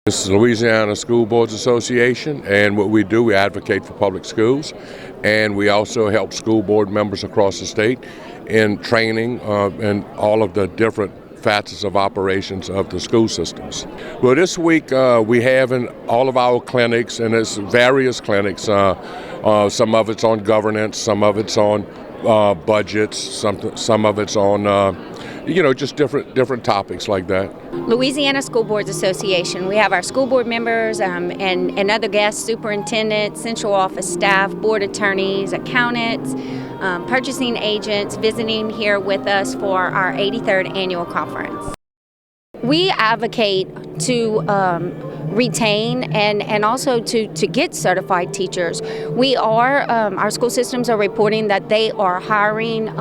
This is Louisiana School Boards Association, and what we do, we advocate for public schools, and we also help school board members across the state in training and all of the different facets of operations of the school systems. Well, this week we have in all of our clinics, and it's various clinics, some of it's on governance, some of it's on budgets, some of it's on just different topics like that. Louisiana School Boards Association. We have our school board members and other guests, superintendents, central office staff, board attorneys, accountants, purchasing agents visiting here with us for our 83rd annual conference. We advocate to retain and also to get certified teachers. We are, our school systems are reporting that they are hiring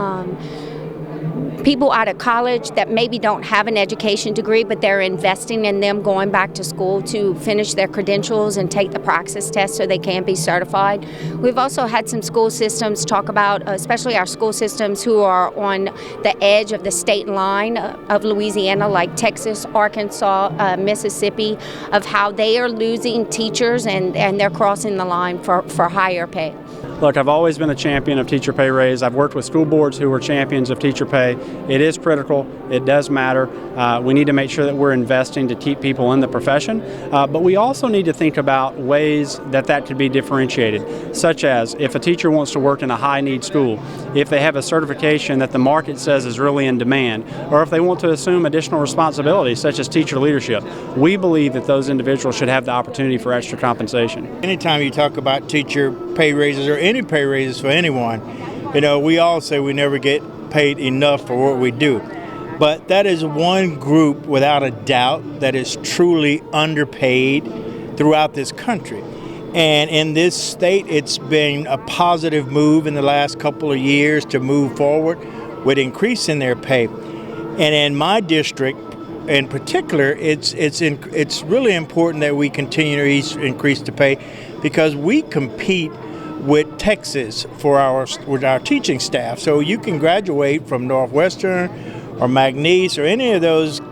people out of college that maybe don't have an education degree, but they're investing in them going back to school to finish their credentials and take the praxis test so they can be certified. We've also had some school systems talk about, especially our school systems who are on the edge of the state line of Louisiana, like Texas, Arkansas, Mississippi, of how they are losing teachers and they're crossing the line for higher pay. Look, I've always been a champion of teacher pay raise. I've worked with school boards who were champions of teacher pay. It is critical. It does matter. We need to make sure that we're investing to keep people in the profession. But we also need to think about ways that could be differentiated, such as if a teacher wants to work in a high-need school, if they have a certification that the market says is really in demand, or if they want to assume additional responsibilities, such as teacher leadership. We believe that those individuals should have the opportunity for extra compensation. Anytime you talk about teacher pay raises or any pay raises for anyone, we all say we never get paid enough for what we do. But that is one group, without a doubt, that is truly underpaid throughout this country. And in this state, it's been a positive move in the last couple of years to move forward with increasing their pay. And in my district, in particular, it's really important that we continue to increase the pay, because we compete with Texas with our teaching staff. So you can graduate from Northwestern or McNeese or any of those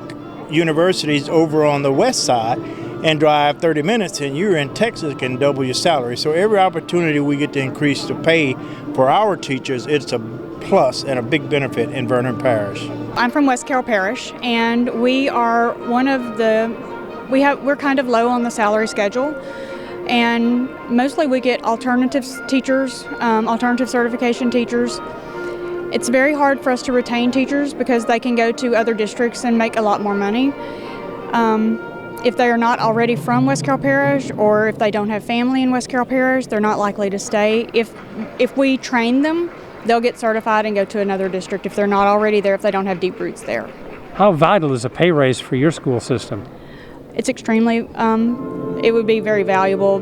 universities over on the west side and drive 30 minutes, and you're in Texas, can double your salary. So every opportunity we get to increase the pay for our teachers, it's a plus and a big benefit in Vernon Parish. I'm from West Carroll Parish, and we are we're kind of low on the salary schedule. And mostly we get alternative teachers, alternative certification teachers. It's very hard for us to retain teachers because they can go to other districts and make a lot more money. If they are not already from West Carroll Parish, or if they don't have family in West Carroll Parish, they're not likely to stay. If we train them, they'll get certified and go to another district if they're not already there, if they don't have deep roots there. How vital is a pay raise for your school system? It's extremely, it would be very valuable,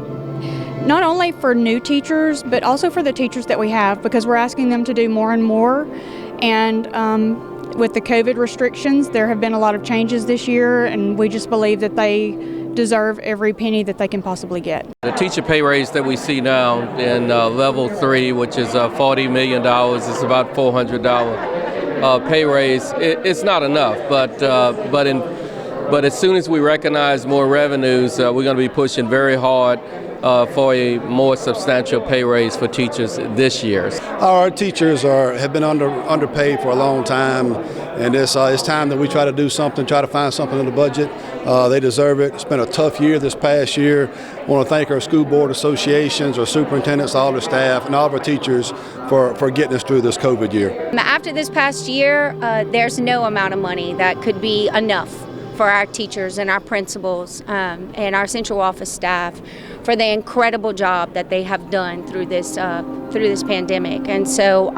not only for new teachers, but also for the teachers that we have, because we're asking them to do more and more. And with the COVID restrictions, there have been a lot of changes this year, and we just believe that they deserve every penny that they can possibly get. The teacher pay raise that we see now in level 3, which is $40 million, is about $400 pay raise. It's not enough, but as soon as we recognize more revenues, we're going to be pushing very hard for a more substantial pay raise for teachers this year. Our teachers have been underpaid for a long time, and it's time that we try to do something, try to find something in the budget. They deserve it. It's been a tough year this past year. I want to thank our school board associations, our superintendents, all the staff, and all of our teachers for getting us through this COVID year. After this past year, there's no amount of money that could be enough for our teachers and our principals and our central office staff for the incredible job that they have done through this pandemic. And so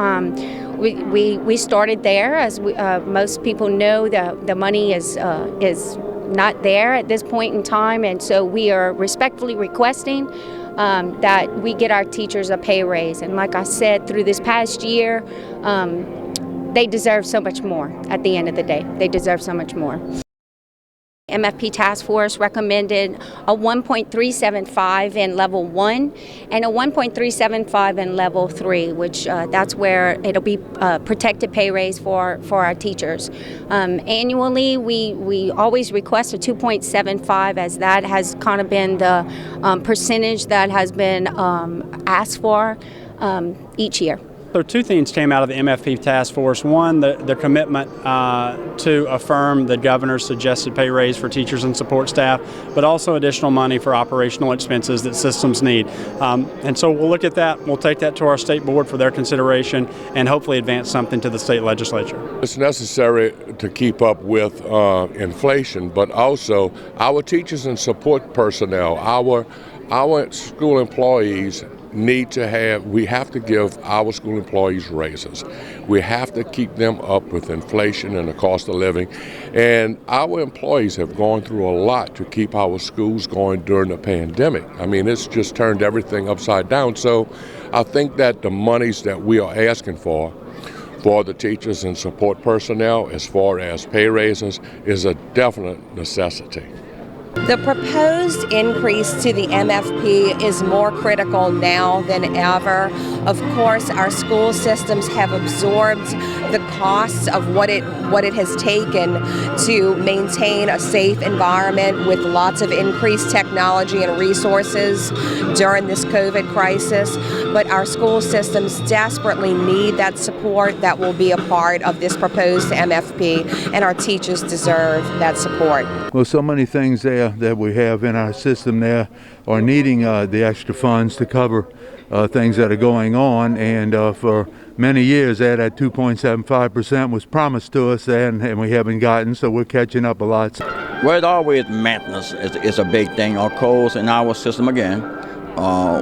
we started there. As most people know, the money is not there at this point in time, and so we are respectfully requesting that we get our teachers a pay raise. And like I said, through this past year, they deserve so much more. At the end of the day, they deserve so much more. MFP task force recommended a 1.375 in level 1 and a 1.375 in level 3, which that's where it'll be protected pay raise for our teachers. Annually, we always request a 2.75, as that has kind of been the percentage that has been asked for each year. So two things came out of the MFP task force. One, the commitment to affirm the governor's suggested pay raise for teachers and support staff, but also additional money for operational expenses that systems need. And so we'll look at that. We'll take that to our state board for their consideration and hopefully advance something to the state legislature. It's necessary to keep up with inflation, but also our teachers and support personnel, our school employees we have to give our school employees raises. We have to keep them up with inflation and the cost of living. And our employees have gone through a lot to keep our schools going during the pandemic. I mean, it's just turned everything upside down. So I think that the monies that we are asking for the teachers and support personnel, as far as pay raises, is a definite necessity. The proposed increase to the MFP is more critical now than ever. Of course, our school systems have absorbed the costs of what it has taken to maintain a safe environment with lots of increased technology and resources during this COVID crisis. But our school systems desperately need that support that will be a part of this proposed MFP, and our teachers deserve that support. Well, so many things there that we have in our system there are needing the extra funds to cover things that are going on, and for many years that 2.75% was promised to us and we haven't gotten, so we're catching up a lot. Well, it's always maintenance is a big thing, our codes in our system again.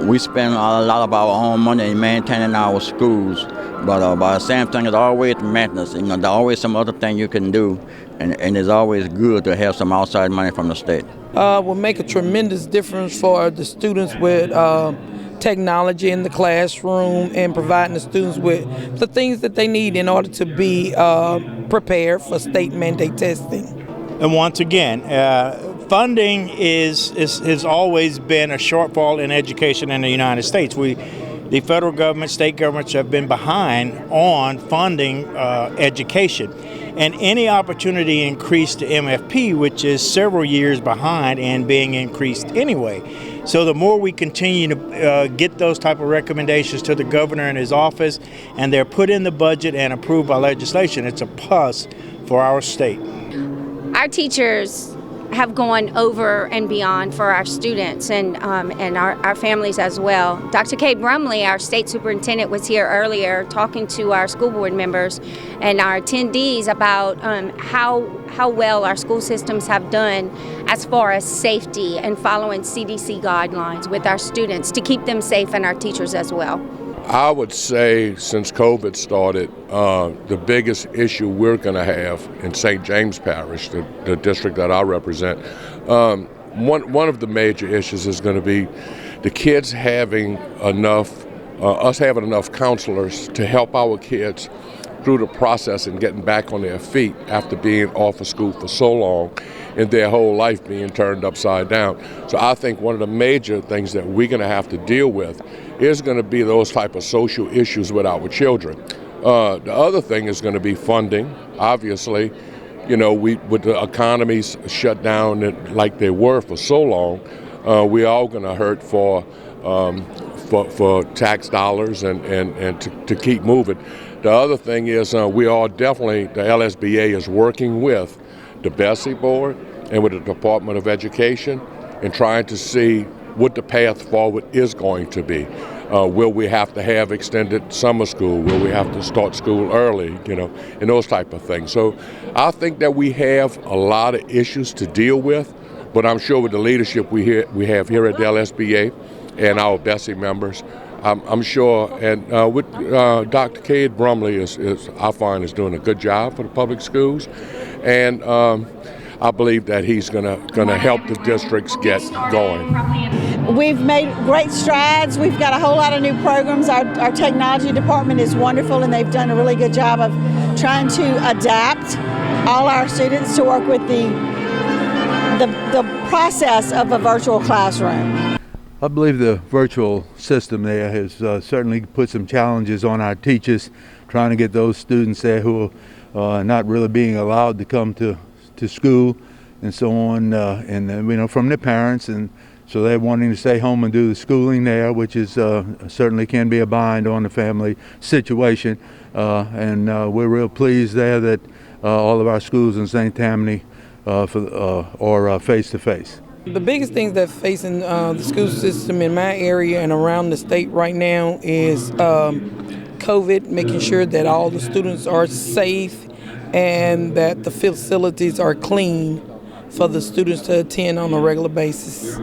We spend a lot of our own money maintaining our schools, but the same thing is always maintenance. You know, there's always some other thing you can do, and it's always good to have some outside money from the state. Will make a tremendous difference for the students with technology in the classroom and providing the students with the things that they need in order to be prepared for state mandate testing. And once again, funding has always been a shortfall in education in the United States. The federal government, state governments have been behind on funding education. And any opportunity to increase the MFP, which is several years behind and being increased anyway. So the more we continue to get those type of recommendations to the governor and his office, and they're put in the budget and approved by legislation, it's a plus for our state. Our teachers have gone over and beyond for our students and our families as well. Dr. Kay Brumley, our state superintendent, was here earlier talking to our school board members and our attendees about how well our school systems have done as far as safety and following CDC guidelines with our students to keep them safe, and our teachers as well. I would say since COVID started, the biggest issue we're going to have in St. James Parish, the district that I represent, one of the major issues is going to be the kids having enough, us having enough counselors to help our kids through the process and getting back on their feet after being off of school for so long and their whole life being turned upside down. So I think one of the major things that we're going to have to deal with is going to be those type of social issues with our children. The other thing is going to be funding. Obviously, you know, with the economies shut down like they were for so long, we're all going to hurt for tax dollars and to keep moving. The other thing is we are definitely, the LSBA is working with the Bessie Board and with the Department of Education and trying to see what the path forward is going to be. Will we have to have extended summer school? Will we have to start school early? You know, and those type of things. So I think that we have a lot of issues to deal with, but I'm sure with the leadership we have here at the LSBA and our Bessie members, I'm sure, and with Dr. Cade Brumley I find is doing a good job for the public schools, and I believe that he's gonna help the districts get going. We've made great strides. We've got a whole lot of new programs. Our technology department is wonderful, and they've done a really good job of trying to adapt all our students to work with the process of a virtual classroom. I believe the virtual system there has certainly put some challenges on our teachers, trying to get those students there who are not really being allowed to come to school and so on, and from their parents, and so they're wanting to stay home and do the schooling there, which is certainly can be a bind on the family situation, and we're real pleased there that all of our schools in St. Tammany are face-to-face. The biggest things that facing the school system in my area and around the state right now is COVID, making sure that all the students are safe and that the facilities are clean for the students to attend on a regular basis.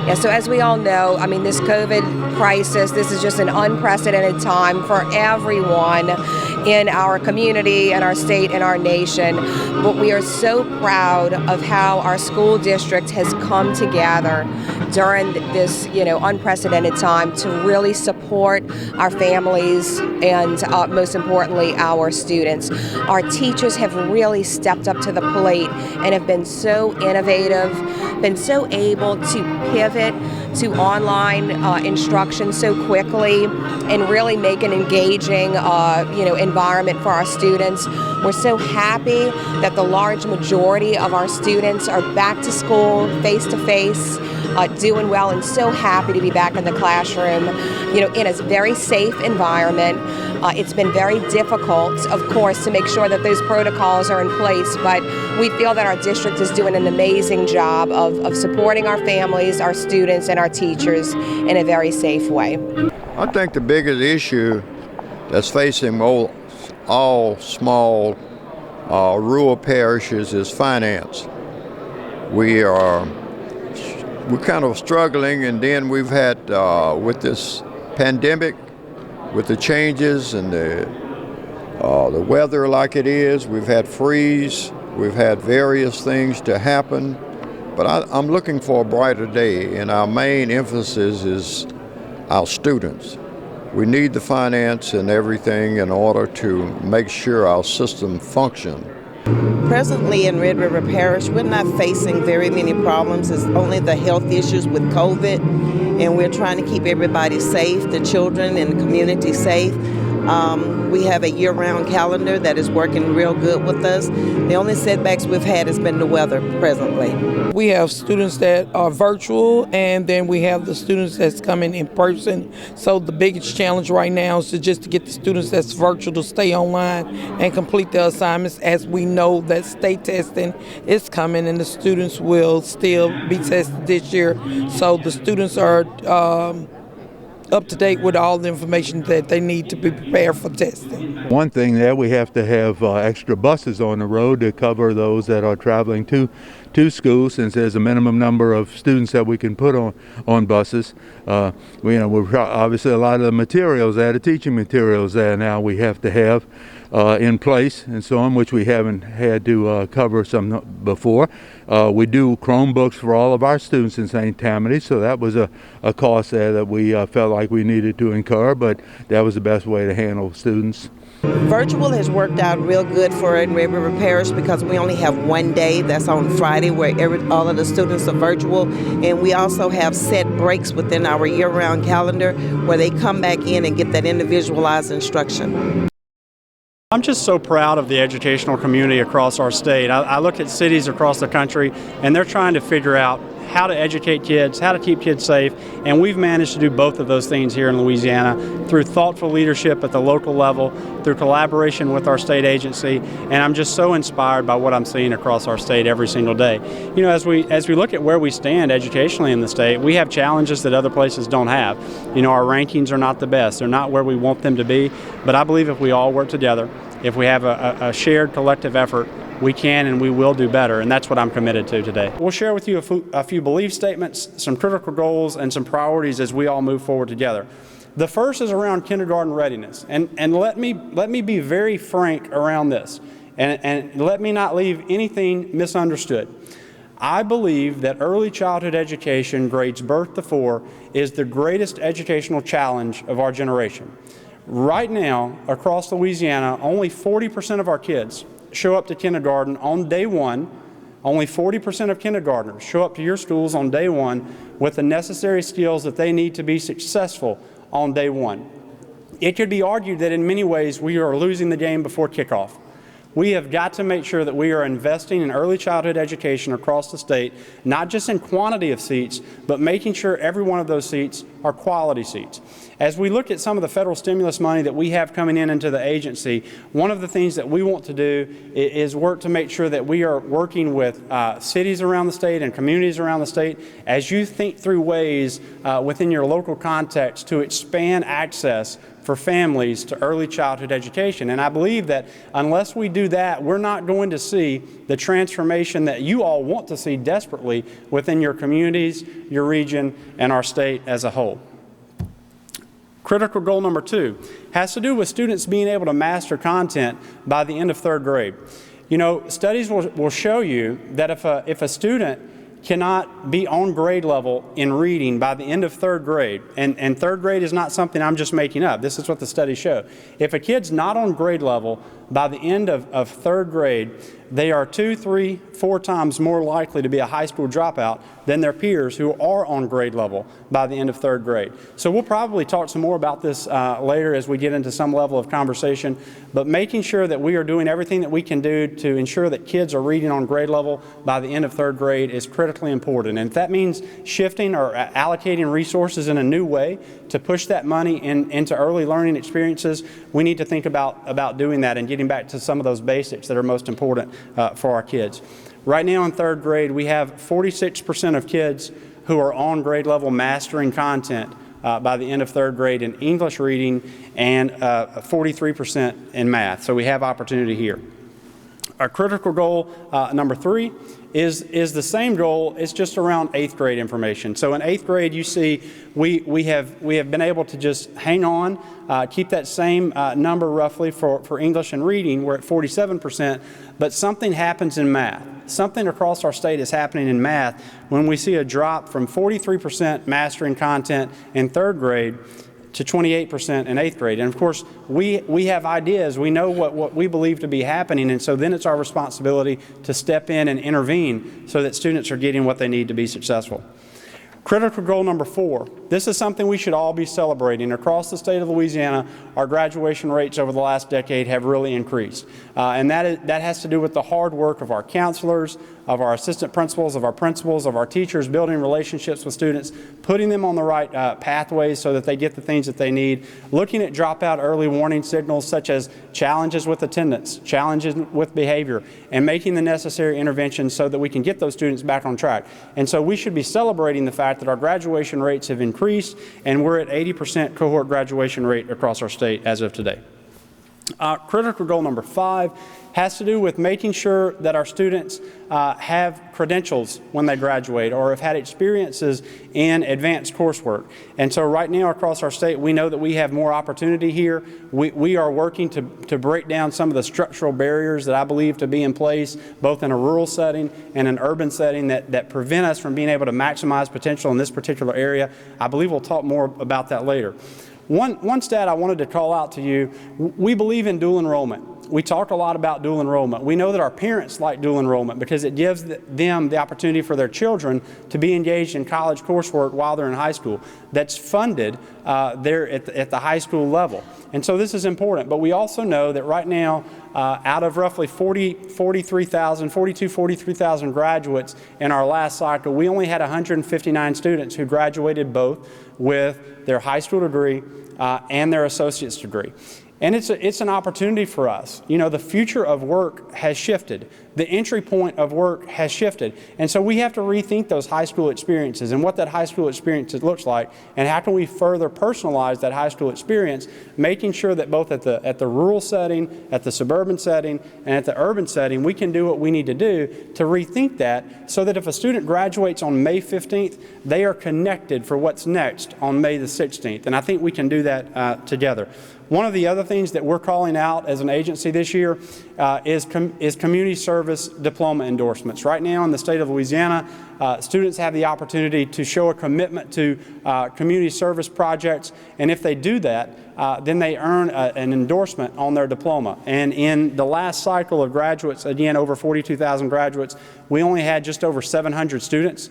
Yeah, so as we all know, I mean, this COVID crisis, this is just an unprecedented time for everyone in our community and our state and our nation. But we are so proud of how our school district has come together during this, unprecedented time to really support our families and most importantly, our students. Our teachers have really stepped up to the plate and have been so innovative, been so able to pivot to online instruction so quickly and really make an engaging, environment for our students. We're so happy that the large majority of our students are back to school, face-to-face, doing well, and so happy to be back in the classroom, in a very safe environment. It's been very difficult, of course, to make sure that those protocols are in place, but we feel that our district is doing an amazing job of supporting our families, our students, and our teachers in a very safe way. I think the biggest issue that's facing all small rural parishes is finance. We're kind of struggling, and then we've had with this pandemic, with the changes and the weather like it is, we've had freeze, we've had various things to happen, but I'm looking for a brighter day, and our main emphasis is our students. We need the finance and everything in order to make sure our system functions. Presently in Red River Parish, we're not facing very many problems. It's only the health issues with COVID, and we're trying to keep everybody safe, the children and the community safe. We have a year-round calendar that is working real good with us. The only setbacks we've had has been the weather presently. We have students that are virtual, and then we have the students that's coming in person. So the biggest challenge right now is to get the students that's virtual to stay online and complete their assignments, as we know that state testing is coming and the students will still be tested this year. So the students are up to date with all the information that they need to be prepared for testing. One thing there, we have to have extra buses on the road to cover those that are traveling to school, since there's a minimum number of students that we can put on buses. We're obviously a lot of the materials there, the teaching materials there now we have to have in place and so on, which we haven't had to cover some before. We do Chromebooks for all of our students in St. Tammany, so that was a cost there that we felt like we needed to incur, but that was the best way to handle students. Virtual has worked out real good for Red River Parish because we only have one day, that's on Friday, where all of the students are virtual, and we also have set breaks within our year-round calendar where they come back in and get that individualized instruction. I'm just so proud of the educational community across our state. I look at cities across the country, and they're trying to figure out how to educate kids, how to keep kids safe, and we've managed to do both of those things here in Louisiana through thoughtful leadership at the local level, through collaboration with our state agency, and I'm just so inspired by what I'm seeing across our state every single day. As we look at where we stand educationally in the state, we have challenges that other places don't have. Our rankings are not the best. They're not where we want them to be, but I believe if we all work together, if we have a shared collective effort, we can and we will do better, and that's what I'm committed to today. We'll share with you a few belief statements, some critical goals, and some priorities as we all move forward together. The first is around kindergarten readiness, and let me be very frank around this, and let me not leave anything misunderstood. I believe that early childhood education, grades birth to 4, is the greatest educational challenge of our generation. Right now, across Louisiana, only 40% of our kids show up to kindergarten on day 1 Only 40% of kindergartners show up to your schools on day one with the necessary skills that they need to be successful on day one. It could be argued that in many ways we are losing the game before kickoff. We have got to make sure that we are investing in early childhood education across the state, not just in quantity of seats, but making sure every one of those seats are quality seats. As we look at some of the federal stimulus money that we have coming into the agency, one of the things that we want to do is work to make sure that we are working with cities around the state and communities around the state as you think through ways within your local context to expand access for families to early childhood education. And I believe that unless we do that, we're not going to see the transformation that you all want to see desperately within your communities, your region, and our state as a whole. Critical goal number 2 has to do with students being able to master content by the end of 3rd grade. You know, studies will show you that if a student cannot be on grade level in reading by the end of 3rd grade, and 3rd grade is not something I'm just making up. This is what the studies show. If a kid's not on grade level by the end of 3rd grade, they are 2, 3, 4 times more likely to be a high school dropout than their peers who are on grade level by the end of 3rd grade. So we'll probably talk some more about this later as we get into some level of conversation, but making sure that we are doing everything that we can do to ensure that kids are reading on grade level by the end of 3rd grade is critically important. And if that means shifting or allocating resources in a new way to push that money into early learning experiences, we need to think about doing that and getting back to some of those basics that are most important for our kids. Right now in 3rd grade, we have 46% of kids who are on grade level mastering content by the end of 3rd grade in English reading and 43% in math. So we have opportunity here. Our critical goal number 3 is the same goal. It's just around 8th grade information. So in 8th grade, you see we have been able to just hang on, keep that same number roughly for English and reading. We're at 47%, but something happens in math. Something across our state is happening in math when we see a drop from 43% mastering content in 3rd grade to 28% in 8th grade. And of course, we have ideas. We know what we believe to be happening, and so then it's our responsibility to step in and intervene so that students are getting what they need to be successful. Critical goal number 4. This is something we should all be celebrating. Across the state of Louisiana, our graduation rates over the last decade have really increased. And that has to do with the hard work of our counselors, of our assistant principals, of our teachers, building relationships with students, putting them on the right pathways so that they get the things that they need, looking at dropout early warning signals such as challenges with attendance, challenges with behavior, and making the necessary interventions so that we can get those students back on track. And so we should be celebrating the fact that our graduation rates have increased, and we're at 80% cohort graduation rate across our state as of today. Critical goal number 5 has to do with making sure that our students have credentials when they graduate or have had experiences in advanced coursework. And so right now across our state, we know that we have more opportunity here. We are working to break down some of the structural barriers that I believe to be in place, both in a rural setting and an urban setting that prevent us from being able to maximize potential in this particular area. I believe we'll talk more about that later. One stat I wanted to call out to you, we believe in dual enrollment. We talk a lot about dual enrollment. We know that our parents like dual enrollment because it gives them the opportunity for their children to be engaged in college coursework while they're in high school that's funded there at the high school level. And so this is important. But we also know that right now, out of roughly 43,000 graduates in our last cycle, we only had 159 students who graduated both with their high school degree and their associate's degree. And it's an opportunity for us. You know, the future of work has shifted. The entry point of work has shifted. And so we have to rethink those high school experiences and what that high school experience looks like, and how can we further personalize that high school experience, making sure that both at the rural setting, at the suburban setting, and at the urban setting, we can do what we need to do to rethink that so that if a student graduates on May 15th, they are connected for what's next on May the 16th. And I think we can do that together. One of the other things that we're calling out as an agency this year is community service diploma endorsements. Right now in the state of Louisiana, students have the opportunity to show a commitment to community service projects, and if they do that, then they earn an endorsement on their diploma. And in the last cycle of graduates, again over 42,000 graduates, we only had just over 700 students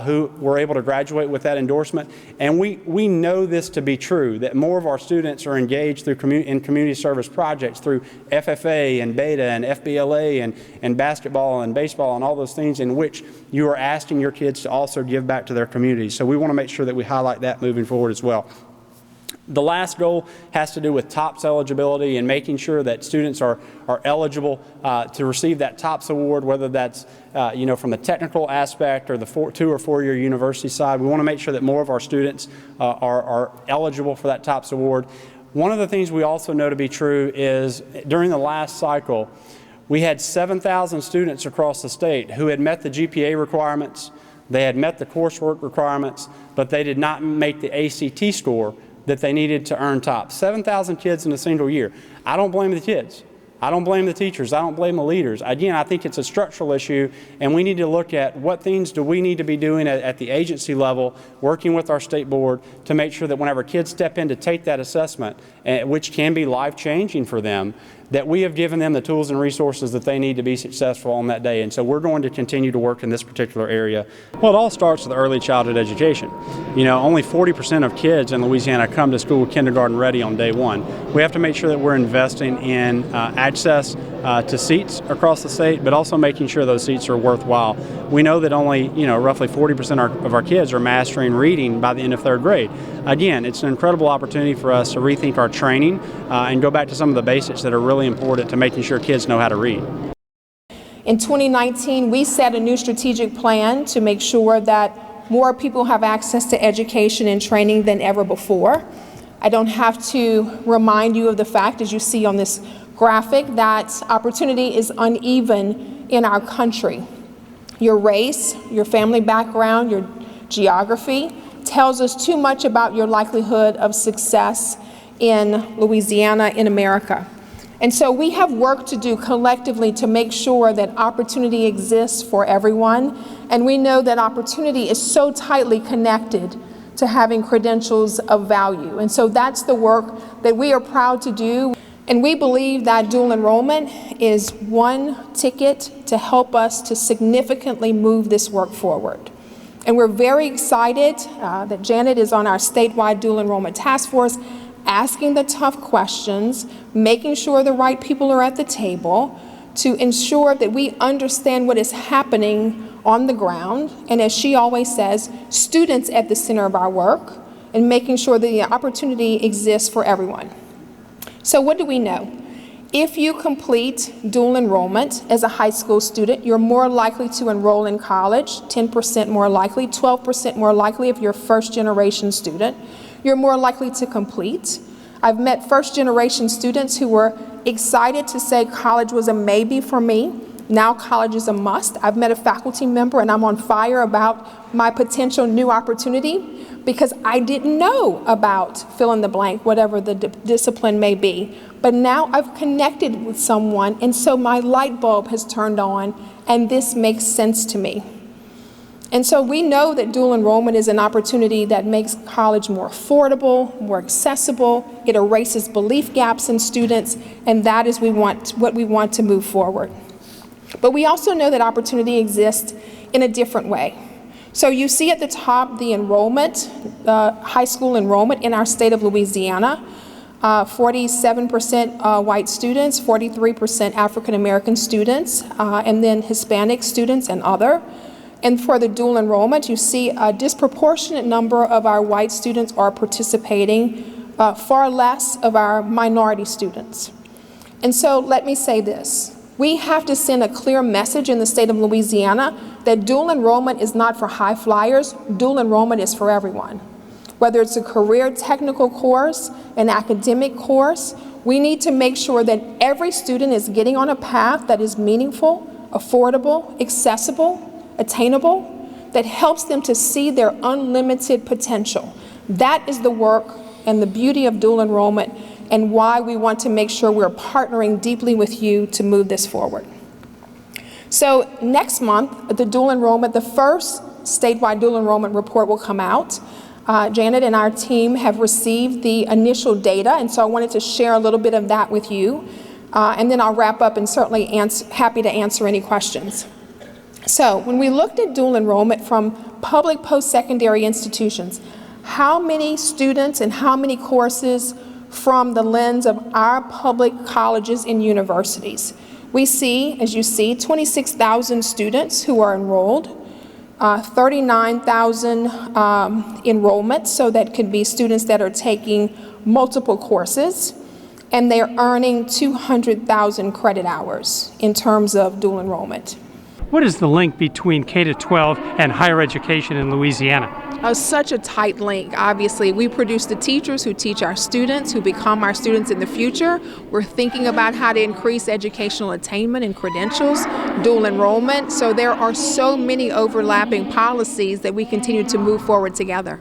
who were able to graduate with that endorsement. And we know this to be true, that more of our students are engaged through in community service projects through FFA and Beta and FBLA and basketball and baseball and all those things in which you are asking your kids to also give back to their communities. So we want to make sure that we highlight that moving forward as well. The last goal has to do with TOPS eligibility and making sure that students are eligible to receive that TOPS award, whether that's from the technical aspect or the 2 or 4 year university side. We want to make sure that more of our students are eligible for that TOPS award. One of the things we also know to be true is during the last cycle, we had 7,000 students across the state who had met the GPA requirements, they had met the coursework requirements, but they did not make the ACT score that they needed to earn TOPS. 7,000 kids in a single year. I don't blame the kids. I don't blame the teachers. I don't blame the leaders. Again, I think it's a structural issue, and we need to look at what things do we need to be doing at the agency level, working with our state board to make sure that whenever kids step in to take that assessment, which can be life-changing for them, that we have given them the tools and resources that they need to be successful on that day. And so we're going to continue to work in this particular area. Well, it all starts with early childhood education. Only 40% of kids in Louisiana come to school kindergarten ready on day one. We have to make sure that we're investing in access to seats across the state, but also making sure those seats are worthwhile. We know that only, roughly 40% of our kids are mastering reading by the end of 3rd grade. Again, it's an incredible opportunity for us to rethink our training and go back to some of the basics that are really important to making sure kids know how to read. In 2019, we set a new strategic plan to make sure that more people have access to education and training than ever before. I don't have to remind you of the fact, as you see on this graphic, that opportunity is uneven in our country. Your race, your family background, your geography tells us too much about your likelihood of success in Louisiana, in America. And so we have work to do collectively to make sure that opportunity exists for everyone. And we know that opportunity is so tightly connected to having credentials of value. And so that's the work that we are proud to do. And we believe that dual enrollment is one ticket to help us to significantly move this work forward. And we're very excited that Janet is on our statewide dual enrollment task force, asking the tough questions, making sure the right people are at the table to ensure that we understand what is happening on the ground. And as she always says, students at the center of our work, and making sure that the opportunity exists for everyone. So what do we know? If you complete dual enrollment as a high school student, you're more likely to enroll in college, 10% more likely, 12% more likely if you're a first-generation student. You're more likely to complete. I've met first-generation students who were excited to say college was a maybe for me. Now college is a must. I've met a faculty member and I'm on fire about my potential new opportunity because I didn't know about fill in the blank, whatever the discipline may be. But now I've connected with someone, and so my light bulb has turned on, and this makes sense to me. And so we know that dual enrollment is an opportunity that makes college more affordable, more accessible. It erases belief gaps in students, and that is what we want to move forward. But we also know that opportunity exists in a different way. So you see at the top the enrollment, high school enrollment in our state of Louisiana. 47% white students, 43% African American students, and then Hispanic students and other. And for the dual enrollment, you see a disproportionate number of our white students are participating, far less of our minority students. And so let me say this. We have to send a clear message in the state of Louisiana that dual enrollment is not for high flyers, dual enrollment is for everyone. Whether it's a career technical course, an academic course, we need to make sure that every student is getting on a path that is meaningful, affordable, accessible, attainable, that helps them to see their unlimited potential. That is the work and the beauty of dual enrollment and why we want to make sure we're partnering deeply with you to move this forward. So next month, the dual enrollment, the first statewide dual enrollment report will come out. Janet and our team have received the initial data, and so I wanted to share a little bit of that with you. And then I'll wrap up and certainly happy to answer any questions. So when we looked at dual enrollment from public post-secondary institutions, how many students and how many courses from the lens of our public colleges and universities? We see, as you see, 26,000 students who are enrolled, 39,000 enrollments, so that could be students that are taking multiple courses, and they're earning 200,000 credit hours in terms of dual enrollment. What is the link between K-12 and higher education in Louisiana? Such a tight link. Obviously, we produce the teachers who teach our students, who become our students in the future. We're thinking about how to increase educational attainment and credentials, dual enrollment. So there are so many overlapping policies that we continue to move forward together.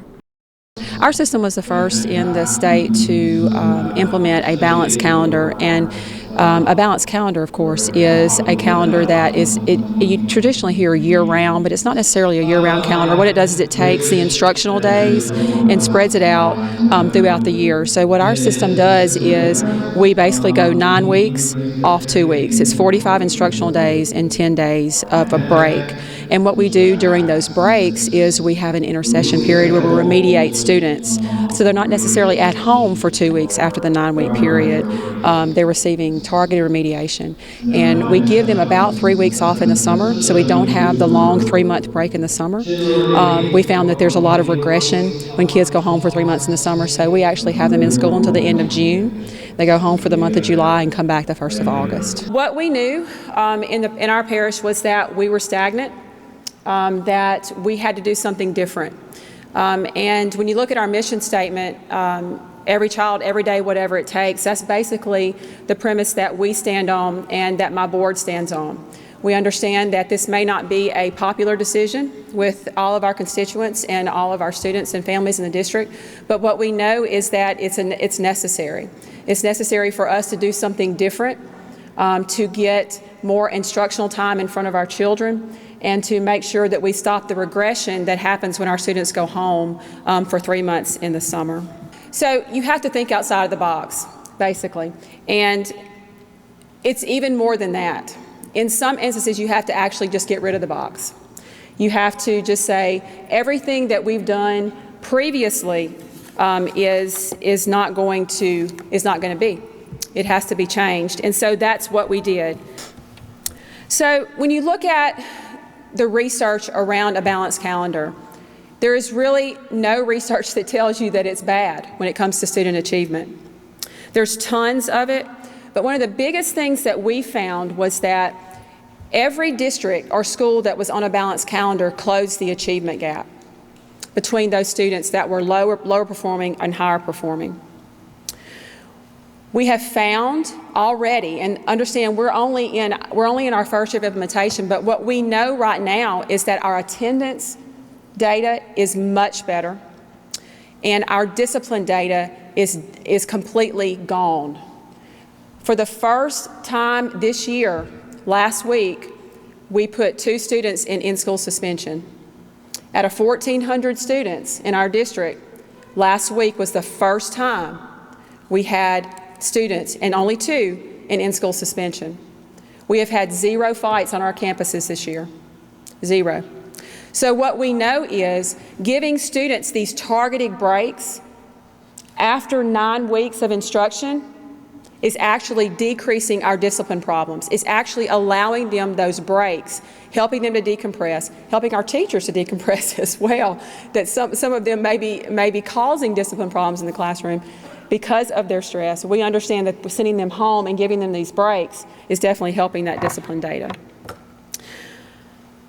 Our system was the first in the state to implement a balanced calendar, and a balanced calendar, of course, is a calendar that you traditionally hear year-round, but it's not necessarily a year-round calendar. What it does is it takes the instructional days and spreads it out throughout the year. So what our system does is we basically go 9 weeks, off 2 weeks. It's 45 instructional days and 10 days of a break. And what we do during those breaks is we have an intercession period where we remediate students. So they're not necessarily at home for 2 weeks after the 9-week period. They're receiving targeted remediation. And we give them about 3 weeks off in the summer, so we don't have the long 3-month break in the summer. We found that there's a lot of regression when kids go home for 3 months in the summer, so we actually have them in school until the end of June. They go home for the month of July and come back the 1st of August. What we knew in our parish was that we were stagnant, that we had to do something different. And when you look at our mission statement, every child, every day, whatever it takes, that's basically the premise that we stand on and that my board stands on. We understand that this may not be a popular decision with all of our constituents and all of our students and families in the district, but what we know is that it's necessary. It's necessary for us to do something different, to get more instructional time in front of our children, and to make sure that we stop the regression that happens when our students go home for 3 months in the summer. So you have to think outside of the box, basically. And it's even more than that. In some instances, you have to actually just get rid of the box. You have to just say, everything that we've done previously is not going to be. It has to be changed. And so that's what we did. So when you look at the research around a balanced calendar, there is really no research that tells you that it's bad when it comes to student achievement. There's tons of it, but one of the biggest things that we found was that every district or school that was on a balanced calendar closed the achievement gap between those students that were lower performing and higher performing. We have found already, and understand we're only in our first year of implementation, but what we know right now is that our attendance data is much better, and our discipline data is completely gone. For the first time this year, last week, we put 2 students in in-school suspension. Out of 1,400 students in our district, last week was the first time we had students, and only 2, in in-school suspension. We have had 0 fights on our campuses this year. 0. So what we know is giving students these targeted breaks after 9 weeks of instruction is actually decreasing our discipline problems. It's actually allowing them those breaks, helping them to decompress, helping our teachers to decompress as well, that some of them may be causing discipline problems in the classroom because of their stress. We understand that sending them home and giving them these breaks is definitely helping that discipline data.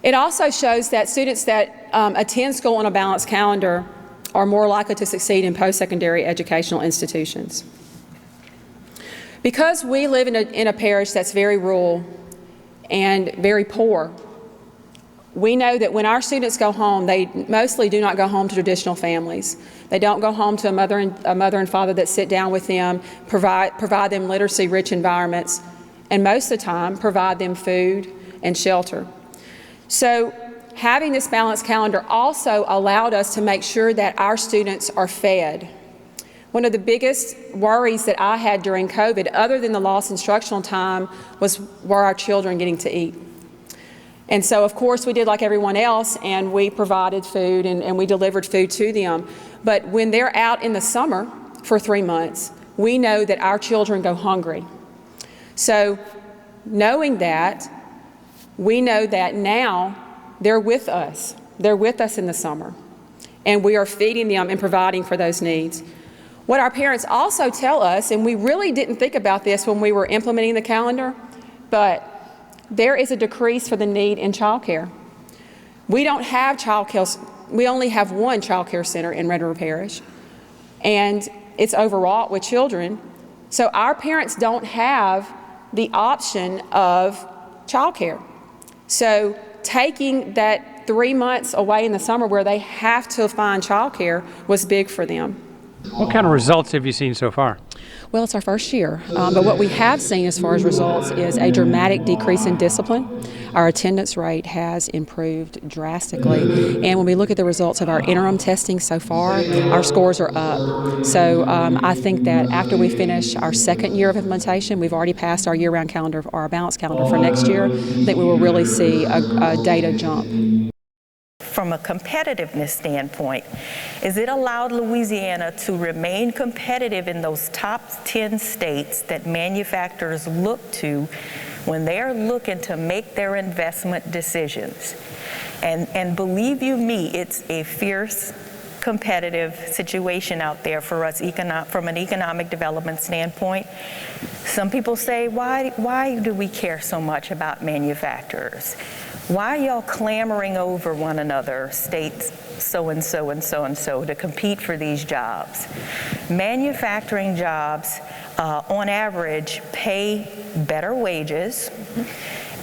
It also shows that students that attend school on a balanced calendar are more likely to succeed in post-secondary educational institutions. Because we live in a parish that's very rural and very poor, we know that when our students go home, they mostly do not go home to traditional families. They don't go home to a mother and father that sit down with them, provide them literacy-rich environments, and most of the time provide them food and shelter. So having this balanced calendar also allowed us to make sure that our students are fed. One of the biggest worries that I had during COVID, other than the lost instructional time, were our children getting to eat. And so, of course, we did like everyone else, and we provided food and we delivered food to them. But when they're out in the summer for 3 months, we know that our children go hungry. So knowing that, we know that now they're with us. They're with us in the summer, and we are feeding them and providing for those needs. What our parents also tell us, and we really didn't think about this when we were implementing the calendar, but there is a decrease for the need in child care. We don't have child care, we only have one child care center in Red River Parish, and it's overwrought with children. So our parents don't have the option of child care. So taking that 3 months away in the summer where they have to find child care was big for them. What kind of results have you seen so far? Well, it's our first year, but what we have seen as far as results is a dramatic decrease in discipline. Our attendance rate has improved drastically, and when we look at the results of our interim testing so far, our scores are up. So I think that after we finish our second year of implementation, we've already passed our year-round calendar or our balanced calendar for next year. I think we will really see a data jump. From a competitiveness standpoint, is it allowed Louisiana to remain competitive in those top 10 states that manufacturers look to when they're looking to make their investment decisions. And believe you me, it's a fierce competitive situation out there for us from an economic development standpoint. Some people say, why do we care so much about manufacturers? Why are y'all clamoring over one another, states so-and-so and so-and-so, to compete for these jobs? Manufacturing jobs, on average, pay better wages.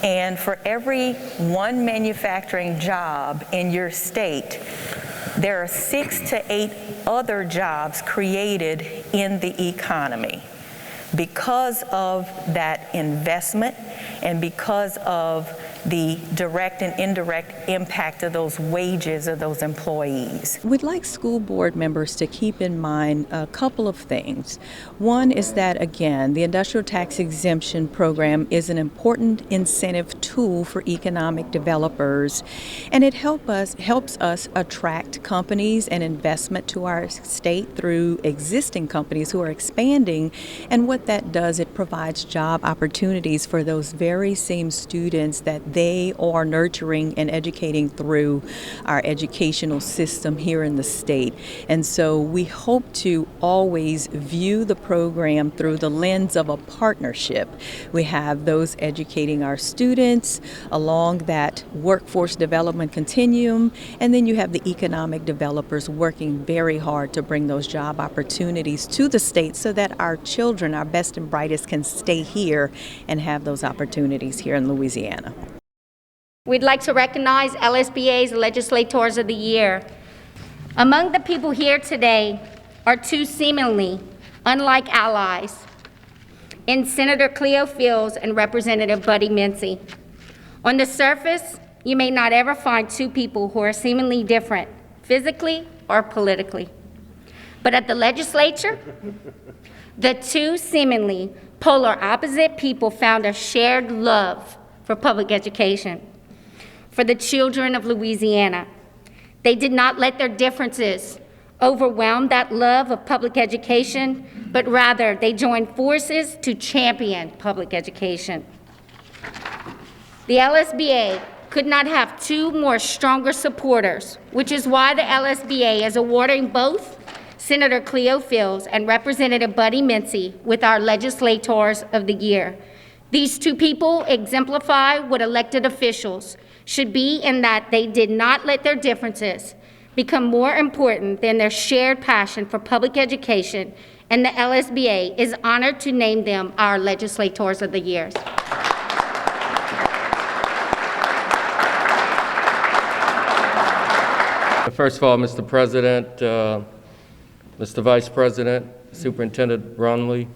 And for every one manufacturing job in your state, there are 6 to 8 other jobs created in the economy because of that investment and because of the direct and indirect impact of those wages of those employees. We'd like school board members to keep in mind a couple of things. One is that, again, the industrial tax exemption program is an important incentive tool for economic developers, and it helps us attract companies and investment to our state through existing companies who are expanding. And what that does, it provides job opportunities for those very same students that they are nurturing and educating through our educational system here in the state. And so we hope to always view the program through the lens of a partnership. We have those educating our students along that workforce development continuum, and then you have the economic developers working very hard to bring those job opportunities to the state so that our children, our best and brightest, can stay here and have those opportunities here in Louisiana. We'd like to recognize LSBA's Legislators of the Year. Among the people here today are two seemingly unlike allies in Senator Cleo Fields and Representative Buddy Mincy. On the surface, you may not ever find two people who are seemingly different, physically or politically. But at the legislature, the two seemingly polar opposite people found a shared love for public education, for the children of Louisiana. They did not let their differences overwhelm that love of public education, but rather they joined forces to champion public education. The LSBA could not have two more stronger supporters, which is why the LSBA is awarding both Senator Cleo Fields and Representative Buddy Mincy with our Legislators of the Year. These two people exemplify what elected officials should be in that they did not let their differences become more important than their shared passion for public education, and the LSBA is honored to name them our Legislators of the Year. First of all, Mr. President, Mr. Vice President, Superintendent Brumley,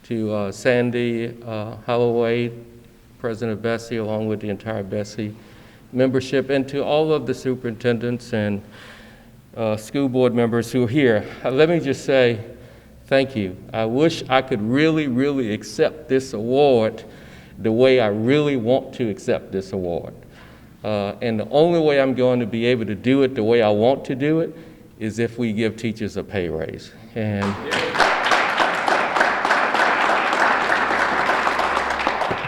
to Sandy Holloway, President Bessie, along with the entire Bessie membership, and to all of the superintendents and school board members who are here. Let me just say thank you. I wish I could really accept this award the way I really want to accept this award. And the only way I'm going to be able to do it the way I want to do it is if we give teachers a pay raise. And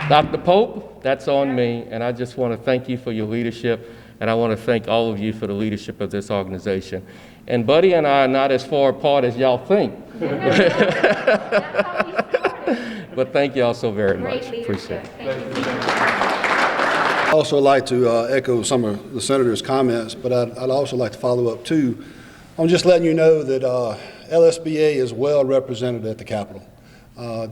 Dr. Pope, that's on me, and I just want to thank you for your leadership, and I want to thank all of you for the leadership of this organization. And Buddy and I are not as far apart as y'all think. But thank y'all so very much. Appreciate it. I'd also like to echo some of the Senator's comments, but I'd also like to follow up too. I'm just letting you know that LSBA is well represented at the Capitol.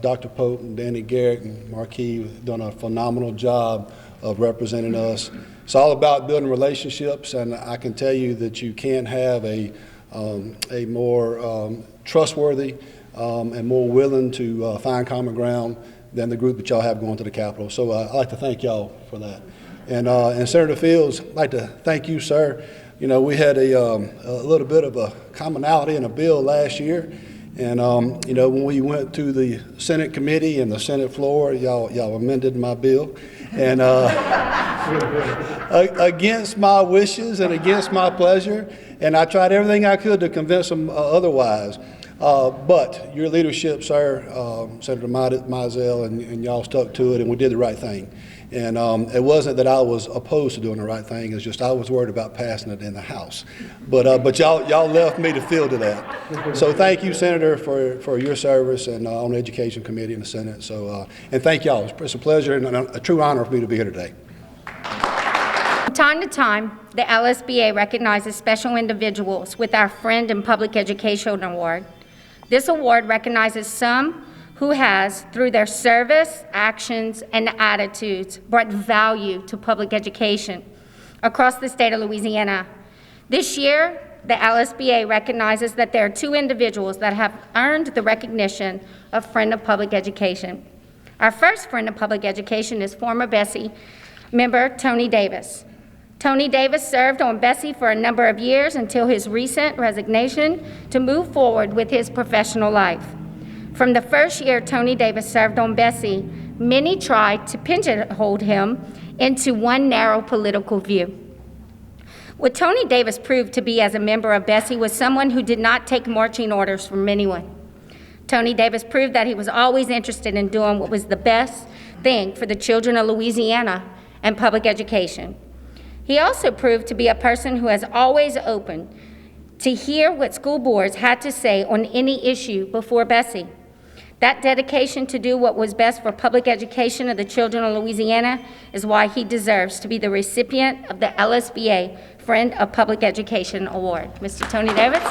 Dr. Pope and Danny Garrett and Marquis have done a phenomenal job of representing us. It's all about building relationships, and I can tell you that you can't have a more trustworthy and more willing to find common ground than the group that y'all have going to the Capitol. So I'd like to thank y'all for that. And Senator Fields, I'd like to thank you, sir. You know, we had a little bit of a commonality in a bill last year. And, you know, when we went to the Senate committee and the Senate floor, y'all amended my bill. And against my wishes and against my pleasure. And I tried everything I could to convince them otherwise. But your leadership, sir, Senator Mizell, and y'all stuck to it, and we did the right thing. And it wasn't that I was opposed to doing the right thing. It's just I was worried about passing it in the House. But y'all left me to field to that. So thank you, Senator, for your service and on the Education Committee in the Senate. So and thank y'all. It's a pleasure and a true honor for me to be here today. From time to time, the LSBA recognizes special individuals with our Friend in Public Education Award. This award recognizes some who has, through their service, actions, and attitudes, brought value to public education across the state of Louisiana. This year, the LSBA recognizes that there are two individuals that have earned the recognition of Friend of Public Education. Our first Friend of Public Education is former Bessie member Tony Davis. Tony Davis served on Bessie for a number of years until his recent resignation to move forward with his professional life. From the first year Tony Davis served on Bessie, many tried to pigeonhole him into one narrow political view. What Tony Davis proved to be as a member of Bessie was someone who did not take marching orders from anyone. Tony Davis proved that he was always interested in doing what was the best thing for the children of Louisiana and public education. He also proved to be a person who has always open to hear what school boards had to say on any issue before Bessie. That dedication to do what was best for public education of the children of Louisiana is why he deserves to be the recipient of the LSBA Friend of Public Education Award. Mr. Tony Davis.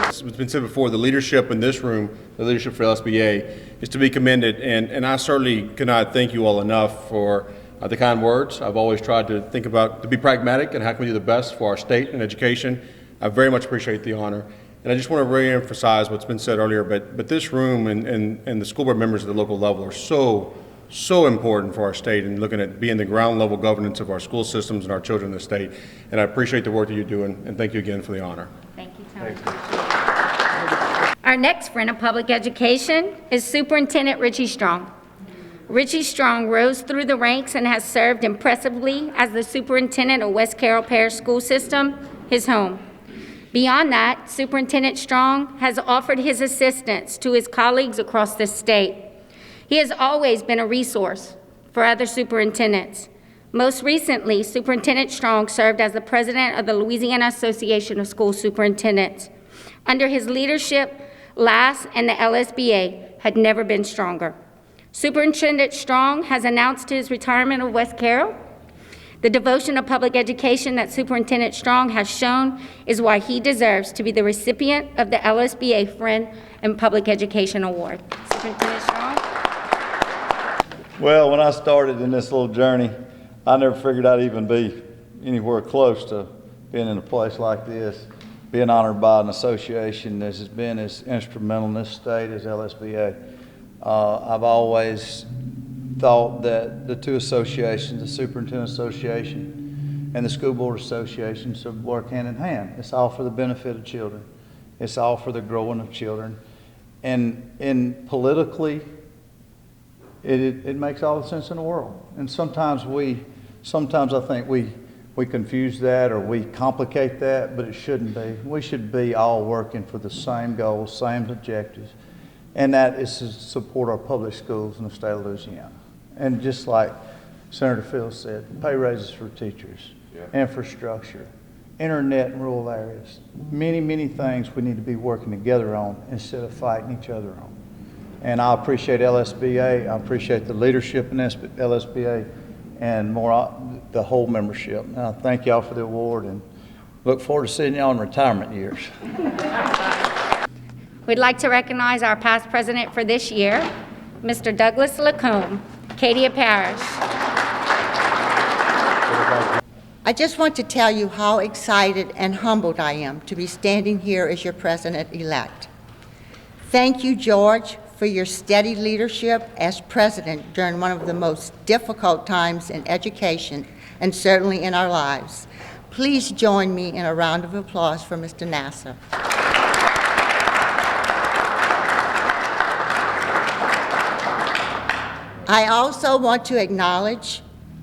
It's been said before, the leadership in this room, the leadership for LSBA, is to be commended, and I certainly cannot thank you all enough for the kind words. I've always tried to think about, to be pragmatic and how can we do the best for our state and education. I very much appreciate the honor. And I just want to re-emphasize what's been said earlier, but this room and the school board members at the local level are so important for our state and looking at being the ground level governance of our school systems and our children in the state. And I appreciate the work that you're doing, and thank you again for the honor. Thank you, Tony. Our next Friend of Public Education is Superintendent Richie Strong. Richie Strong rose through the ranks and has served impressively as the superintendent of West Carroll Parish School System, his home. Beyond that, Superintendent Strong has offered his assistance to his colleagues across the state. He has always been a resource for other superintendents. Most recently, Superintendent Strong served as the president of the Louisiana Association of School Superintendents. Under his leadership, LAS and the LSBA had never been stronger. Superintendent Strong has announced his retirement of West Carroll. The devotion of public education that Superintendent Strong has shown is why he deserves to be the recipient of the LSBA Friend in Public Education Award. Superintendent Strong. Well, when I started in this little journey, I never figured I'd even be anywhere close to being in a place like this, being honored by an association that has been as instrumental in this state as LSBA. I've always thought that the two associations, the Superintendent Association and the School Board Association, should work hand in hand. It's all for the benefit of children. It's all for the growing of children. And politically, it makes all the sense in the world. And sometimes I think we confuse that or we complicate that, but it shouldn't be. We should be all working for the same goals, same objectives, and that is to support our public schools in the state of Louisiana. And just like Senator Fields said, pay raises for teachers, infrastructure, internet in rural areas, many, many things we need to be working together on instead of fighting each other on. And I appreciate LSBA, I appreciate the leadership in LSBA, and the whole membership. And I thank y'all for the award and look forward to seeing y'all in retirement years. We'd like to recognize our past president for this year, Mr. Douglas Lacombe, Acadia Parish. I just want to tell you how excited and humbled I am to be standing here as your president-elect. Thank you, George, for your steady leadership as president during one of the most difficult times in education and certainly in our lives. Please join me in a round of applause for Mr. Nassar. I also want to acknowledge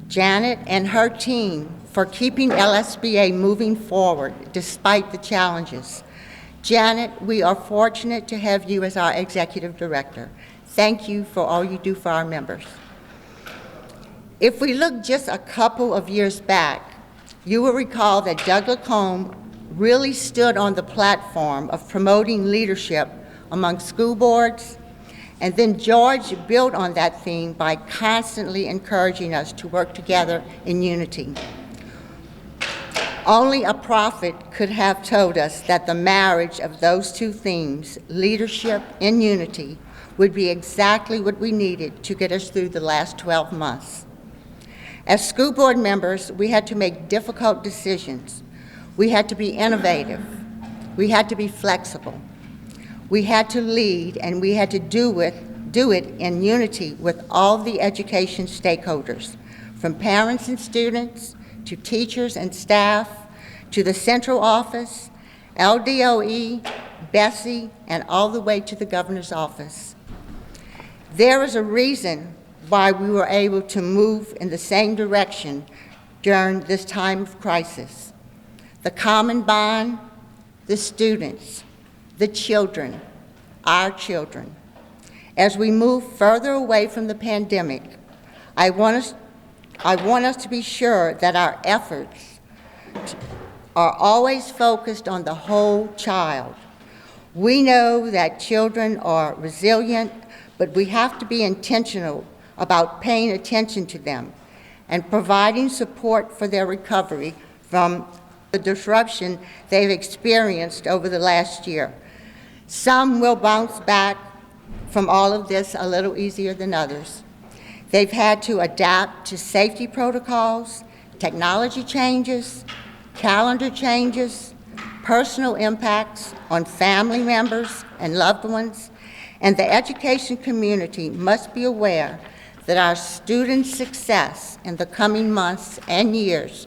Janet and her team for keeping LSBA moving forward despite the challenges. Janet, we are fortunate to have you as our executive director. Thank you for all you do for our members. If we look just a couple of years back, you will recall that Doug Lacombe really stood on the platform of promoting leadership among school boards, and then George built on that theme by constantly encouraging us to work together in unity. Only a prophet could have told us that the marriage of those two themes, leadership and unity, would be exactly what we needed to get us through the last 12 months. As school board members, we had to make difficult decisions. We had to be innovative. We had to be flexible. We had to lead, and we had to do it in unity with all the education stakeholders, from parents and students, to teachers and staff, to the central office, LDOE, Bessie, and all the way to the governor's office. There is a reason why we were able to move in the same direction during this time of crisis. The common bond, the students, the children, our children. As we move further away from the pandemic, I want us to be sure that our efforts are always focused on the whole child. We know that children are resilient, but we have to be intentional about paying attention to them and providing support for their recovery from the disruption they've experienced over the last year. Some will bounce back from all of this a little easier than others. They've had to adapt to safety protocols, technology changes, calendar changes, personal impacts on family members and loved ones, and the education community must be aware that our students' success in the coming months and years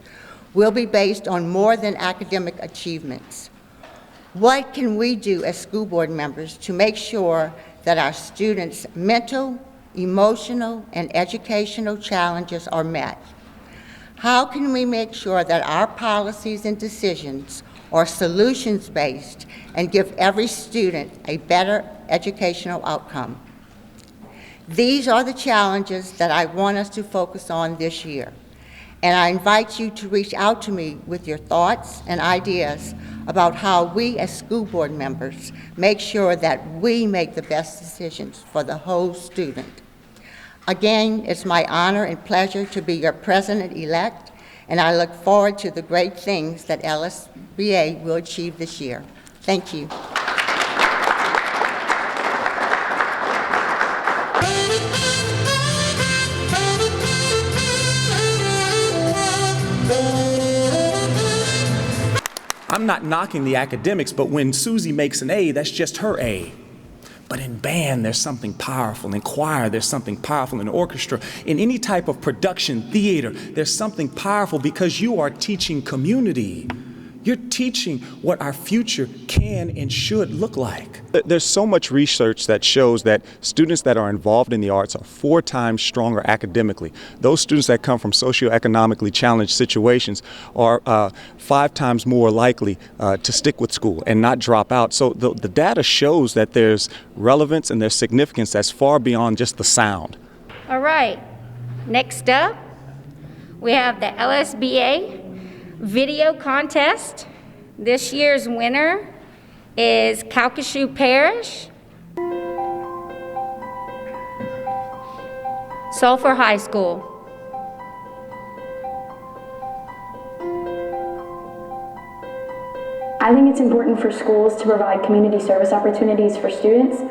will be based on more than academic achievements. What can we do as school board members to make sure that our students' mental, emotional, and educational challenges are met? How can we make sure that our policies and decisions are solutions-based and give every student a better educational outcome? These are the challenges that I want us to focus on this year, and I invite you to reach out to me with your thoughts and ideas about how we as school board members make sure that we make the best decisions for the whole student. Again, it's my honor and pleasure to be your president-elect, and I look forward to the great things that LSBA will achieve this year. Thank you. I'm not knocking the academics, but when Susie makes an A, that's just her A. But in band, there's something powerful. In choir, there's something powerful. In orchestra, in any type of production, theater, there's something powerful because you are teaching community. You're teaching what our future can and should look like. There's so much research that shows that students that are involved in the arts are 4 times stronger academically. Those students that come from socioeconomically challenged situations are 5 times more likely to stick with school and not drop out. So the data shows that there's relevance and there's significance that's far beyond just the sound. All right, next up, we have the LSBA video contest. This year's winner is Calcasieu Parish, Sulphur High School. I think it's important for schools to provide community service opportunities for students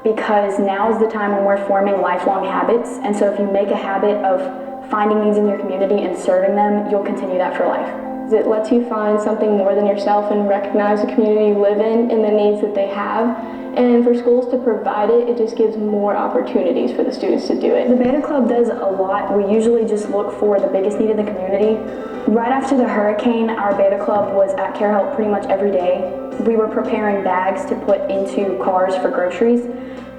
because now is the time when we're forming lifelong habits. And so if you make a habit of finding needs in your community and serving them, you'll continue that for life. It lets you find something more than yourself and recognize the community you live in and the needs that they have. And for schools to provide it, it just gives more opportunities for the students to do it. The Beta Club does a lot. We usually just look for the biggest need in the community. Right after the hurricane, our Beta Club was at Care Help pretty much every day. We were preparing bags to put into cars for groceries.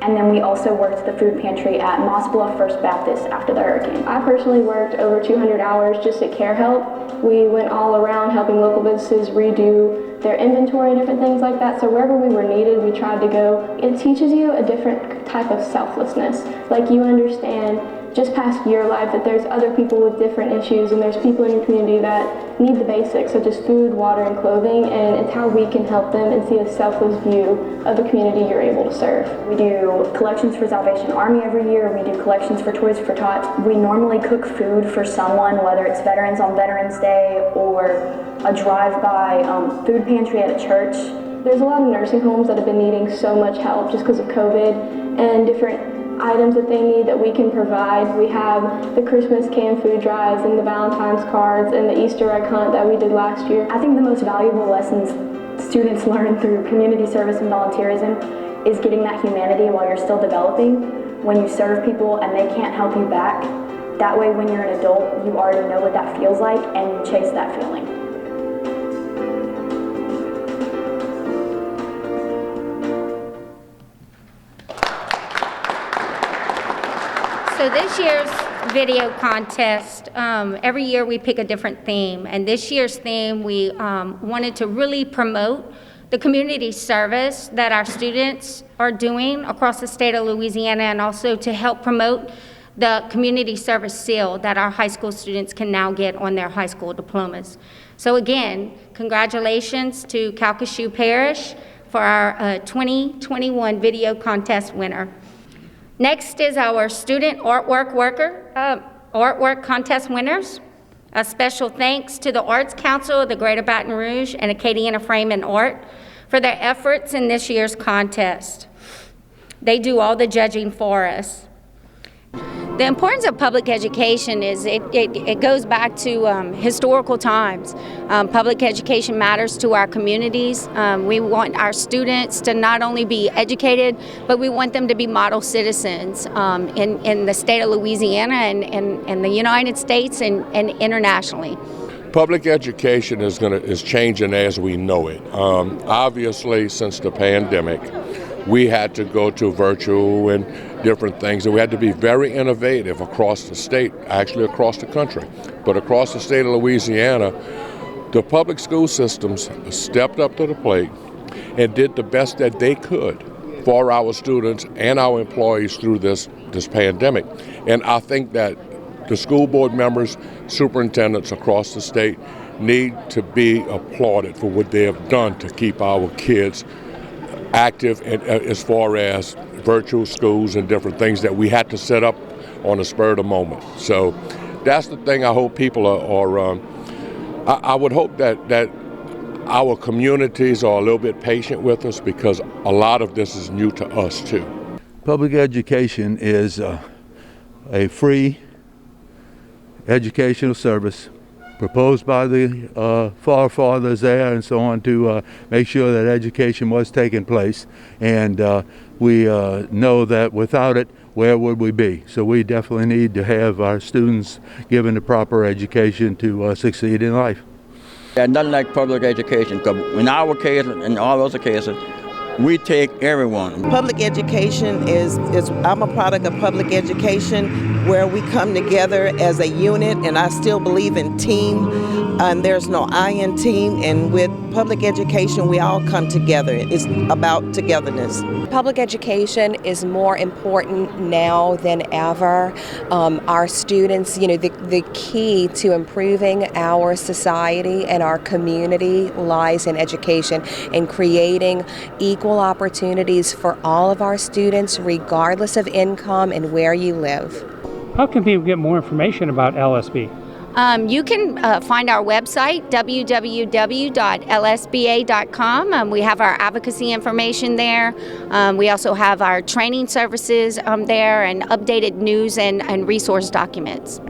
And then we also worked the food pantry at Moss Bluff First Baptist after the hurricane. I personally worked over 200 hours just at Care Help. We went all around helping local businesses redo their inventory and different things like that. So wherever we were needed, we tried to go. It teaches you a different type of selflessness. Like you understand just past your life that there's other people with different issues and there's people in your community that need the basics such as food, water, and clothing, and it's how we can help them and see a selfless view of the community you're able to serve. We do collections for Salvation Army every year. We do collections for Toys for Tots. We normally cook food for someone, whether it's veterans on Veterans Day or a drive-by food pantry at a church. There's a lot of nursing homes that have been needing so much help just because of COVID and different items that they need that we can provide. We have the Christmas canned food drives and the Valentine's cards and the Easter egg hunt that we did last year. I think the most valuable lessons students learn through community service and volunteerism is getting that humanity while you're still developing. When you serve people and they can't help you back, that way when you're an adult, you already know what that feels like and you chase that feeling. So this year's video contest, every year we pick a different theme, and this year's theme we wanted to really promote the community service that our students are doing across the state of Louisiana, and also to help promote the community service seal that our high school students can now get on their high school diplomas. So again, congratulations to Calcasieu Parish for our 2021 video contest winner. Next is our student artwork contest winners. A special thanks to the Arts Council of the Greater Baton Rouge and Acadiana Frame and Art for their efforts in this year's contest. They do all the judging for us. The importance of public education is it goes back to historical times. Public education matters to our communities. We want our students to not only be educated, but we want them to be model citizens in the state of Louisiana and the United States and internationally. Public education is changing as we know it. Obviously, since the pandemic, we had to go to virtual and different things, and we had to be very innovative across the state, actually across the country. But across the state of Louisiana, the public school systems stepped up to the plate and did the best that they could for our students and our employees through this pandemic. And I think that the school board members, superintendents across the state need to be applauded for what they have done to keep our kids active as far as virtual schools and different things that we had to set up on a spur of the moment. So that's the thing I hope people I would hope that our communities are a little bit patient with us, because a lot of this is new to us too. Public education is a free educational service proposed by the forefathers there and so on to make sure that education was taking place. And we know that without it, where would we be? So we definitely need to have our students given the proper education to succeed in life. There's nothing like public education, because in our case and all other cases, we take everyone. Public education is I'm a product of public education where we come together as a unit, and I still believe in team, and there's no I in team, and with public education we all come together. It's about togetherness. Public education is more important now than ever. Our students, the key to improving our society and our community lies in education and creating equal opportunities for all of our students, regardless of income and where you live. How can people get more information about LSB? You can find our website, www.lsba.com. We have our advocacy information there. We also have our training services there and updated news and resource documents.